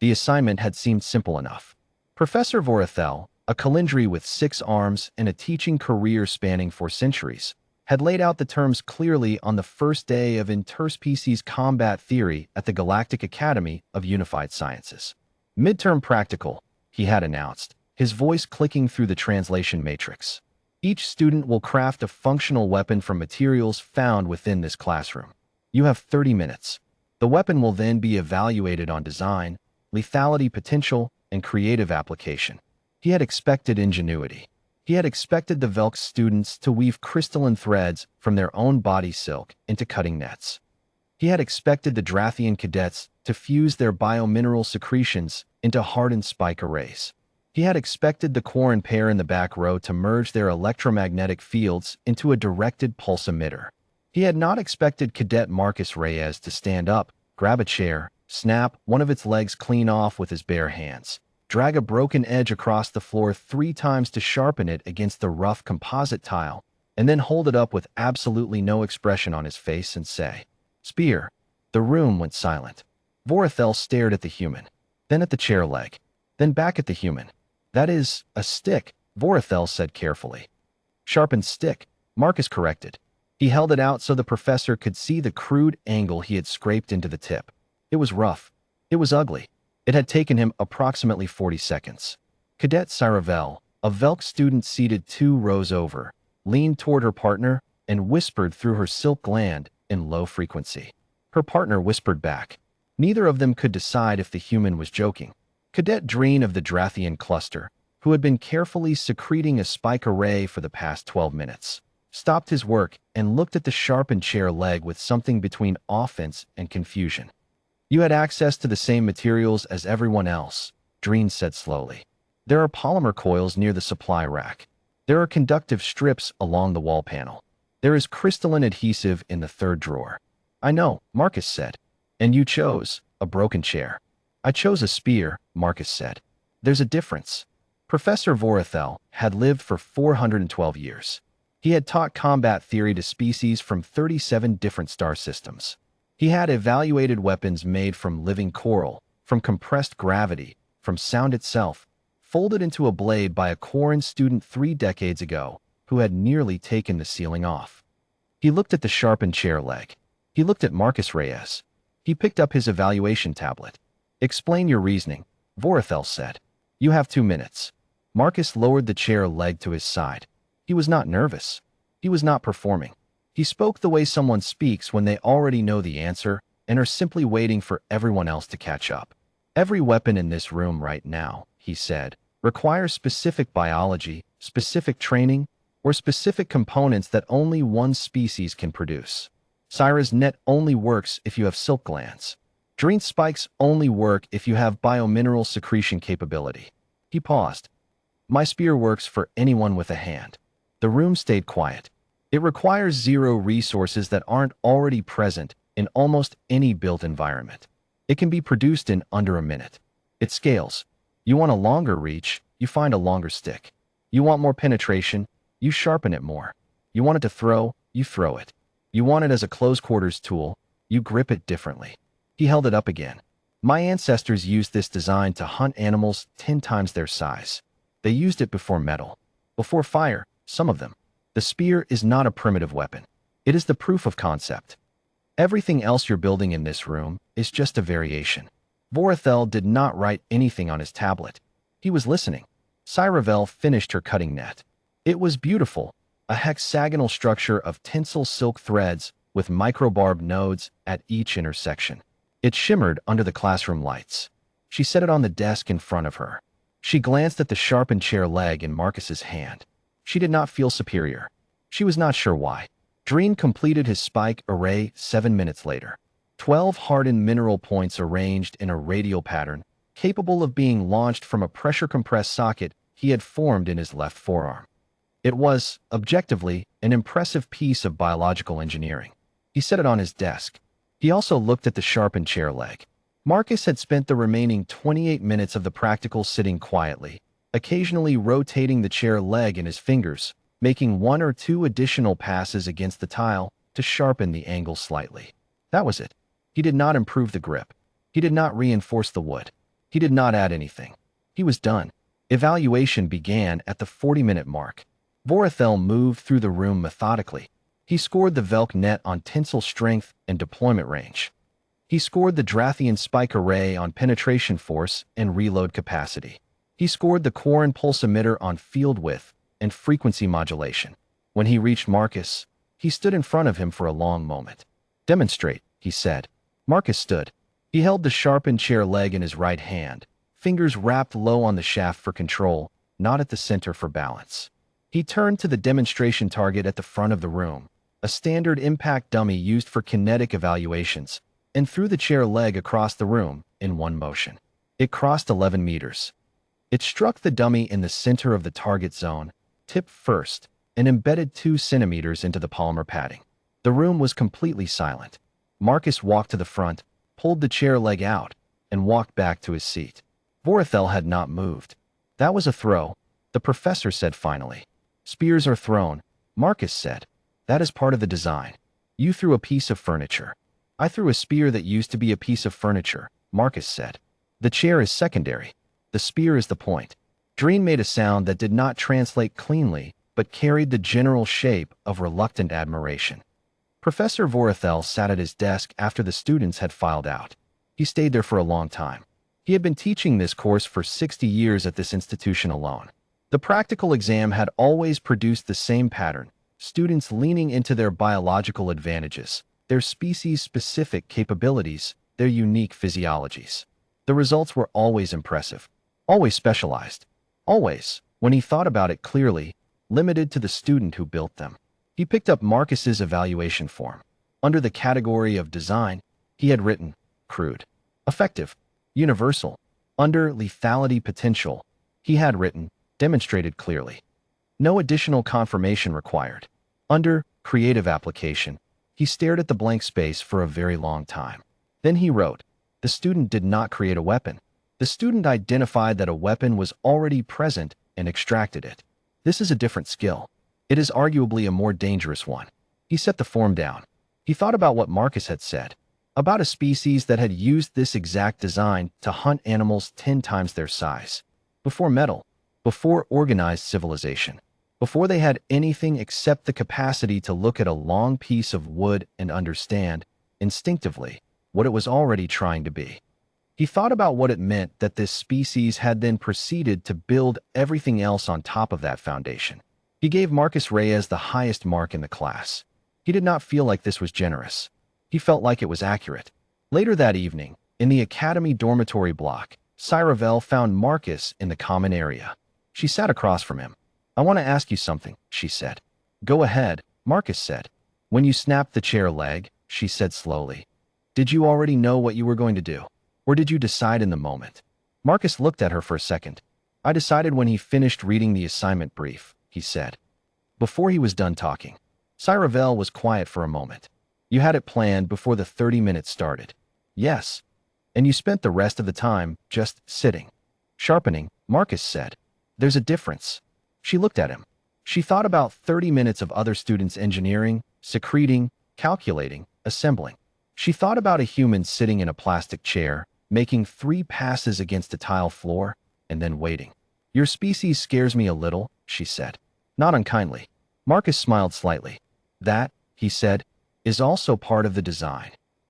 The assignment had seemed simple enough. Professor Vorethel, a calendry with 6 arms and a teaching career spanning 4 centuries, had laid out the terms clearly on the first day of interspecies combat theory at the Galactic Academy of Unified Sciences. Midterm practical, he had announced, his voice clicking through the translation matrix. Each student will craft a functional weapon from materials found within this classroom. You have 30 minutes. The weapon will then be evaluated on design, lethality potential, and creative application. He had expected ingenuity. He had expected the Velk students to weave crystalline threads from their own body silk into cutting nets. He had expected the Drathian cadets to fuse their biomineral secretions into hardened spike arrays. He had expected the Quarren pair in the back row to merge their electromagnetic fields into a directed pulse emitter. He had not expected Cadet Marcus Reyes to stand up, grab a chair, snap one of its legs clean off with his bare hands, drag a broken edge across the floor 3 times to sharpen it against the rough composite tile, and then hold it up with absolutely no expression on his face and say, "Spear." The room went silent. Vorethel stared at the human, then at the chair leg, then back at the human. "That is, a stick," Vorethel said carefully. "Sharpened stick," Marcus corrected. He held it out so the professor could see the crude angle he had scraped into the tip. It was rough. It was ugly. It had taken him approximately 40 seconds. Cadet Cyravel, a Velk student seated 2 rows over, leaned toward her partner and whispered through her silk gland in low frequency. Her partner whispered back. Neither of them could decide if the human was joking. Cadet Dreen of the Drathian cluster, who had been carefully secreting a spike array for the past 12 minutes, stopped his work and looked at the sharpened chair leg with something between offense and confusion. "You had access to the same materials as everyone else," Dreen said slowly. "There are polymer coils near the supply rack. There are conductive strips along the wall panel. There is crystalline adhesive in the 3rd drawer." "I know," Marcus said. "And you chose a broken chair." "I chose a spear," Marcus said. "There's a difference." Professor Vorethel had lived for 412 years. He had taught combat theory to species from 37 different star systems. He had evaluated weapons made from living coral, from compressed gravity, from sound itself, folded into a blade by a Quarren student 3 decades ago who had nearly taken the ceiling off. He looked at the sharpened chair leg. He looked at Marcus Reyes. He picked up his evaluation tablet. "Explain your reasoning," Vorethel said. "You have 2 minutes." Marcus lowered the chair leg to his side. He was not nervous. He was not performing. He spoke the way someone speaks when they already know the answer and are simply waiting for everyone else to catch up. "Every weapon in this room right now," he said, "requires specific biology, specific training, or specific components that only one species can produce. Syra's net only works if you have silk glands. Dreen's spikes only work if you have biomineral secretion capability." He paused. "My spear works for anyone with a hand." The room stayed quiet. It requires 0 resources that aren't already present in almost any built environment. It can be produced in under a minute. It scales. You want a longer reach, you find a longer stick. You want more penetration, you sharpen it more. You want it to throw, you throw it. You want it as a close-quarters tool, you grip it differently. He held it up again. "My ancestors used this design to hunt animals 10 times their size. They used it before metal, before fire, some of them. The spear is not a primitive weapon. It is the proof of concept. Everything else you're building in this room is just a variation." Vorethel did not write anything on his tablet. He was listening. Cyravel finished her cutting net. It was beautiful, a hexagonal structure of tensile silk threads with microbarbed nodes at each intersection. It shimmered under the classroom lights. She set it on the desk in front of her. She glanced at the sharpened chair leg in Marcus's hand. She did not feel superior. She was not sure why. Dreen completed his spike array 7 minutes later. 12 hardened mineral points arranged in a radial pattern, capable of being launched from a pressure-compressed socket he had formed in his left forearm. It was, objectively, an impressive piece of biological engineering. He set it on his desk. He also looked at the sharpened chair leg. Marcus had spent the remaining 28 minutes of the practical sitting quietly, occasionally rotating the chair leg in his fingers, making 1 or 2 additional passes against the tile to sharpen the angle slightly. That was it. He did not improve the grip. He did not reinforce the wood. He did not add anything. He was done. Evaluation began at the 40-minute mark. Vorethel moved through the room methodically. He scored the Velk net on tensile strength and deployment range. He scored the Drathian spike array on penetration force and reload capacity. He scored the Quarren pulse emitter on field width and frequency modulation. When he reached Marcus, he stood in front of him for a long moment. "Demonstrate," he said. Marcus stood. He held the sharpened chair leg in his right hand, fingers wrapped low on the shaft for control, not at the center for balance. He turned to the demonstration target at the front of the room, a standard impact dummy used for kinetic evaluations, and threw the chair leg across the room in one motion. It crossed 11 meters. It struck the dummy in the center of the target zone, tipped first, and embedded 2 centimeters into the polymer padding. The room was completely silent. Marcus walked to the front, pulled the chair leg out, and walked back to his seat. Vorethel had not moved. "That was a throw," the professor said finally. "Spears are thrown," Marcus said. "That is part of the design. You threw a piece of furniture." "I threw a spear that used to be a piece of furniture," Marcus said. "The chair is secondary. The spear is the point." Dreen made a sound that did not translate cleanly, but carried the general shape of reluctant admiration. Professor Vorethel sat at his desk after the students had filed out. He stayed there for a long time. He had been teaching this course for 60 years at this institution alone. The practical exam had always produced the same pattern: students leaning into their biological advantages, their species-specific capabilities, their unique physiologies. The results were always impressive, always specialized, always, when he thought about it clearly, limited to the student who built them. He picked up Marcus's evaluation form. Under the category of design, he had written crude, effective, universal. Under lethality potential, he had written demonstrated clearly. No additional confirmation required. Under creative application, he stared at the blank space for a very long time. Then he wrote, "The student did not create a weapon. The student identified that a weapon was already present and extracted it. This is a different skill. It is arguably a more dangerous one." He set the form down. He thought about what Marcus had said, about a species that had used this exact design to hunt animals 10 times their size. Before metal, before organized civilization, before they had anything except the capacity to look at a long piece of wood and understand, instinctively, what it was already trying to be. He thought about what it meant that this species had then proceeded to build everything else on top of that foundation. He gave Marcus Reyes the highest mark in the class. He did not feel like this was generous. He felt like it was accurate. Later that evening, in the academy dormitory block, Cyravel found Marcus in the common area. She sat across from him. "I want to ask you something," she said. "Go ahead," Marcus said. "When you snapped the chair leg," she said slowly, "did you already know what you were going to do? Or did you decide in the moment?" Marcus looked at her for a second. "I decided when he finished reading the assignment brief," he said. Before he was done talking, Cyravel was quiet for a moment. "You had it planned before the 30 minutes started." "Yes." "And you spent the rest of the time just sitting." "Sharpening," Marcus said. "There's a difference." She looked at him. She thought about 30 minutes of other students engineering, secreting, calculating, assembling. She thought about a human sitting in a plastic chair, making 3 passes against a tile floor, and then waiting. "Your species scares me a little," she said. Not unkindly. Marcus smiled slightly. "That," he said, "is also part of the design."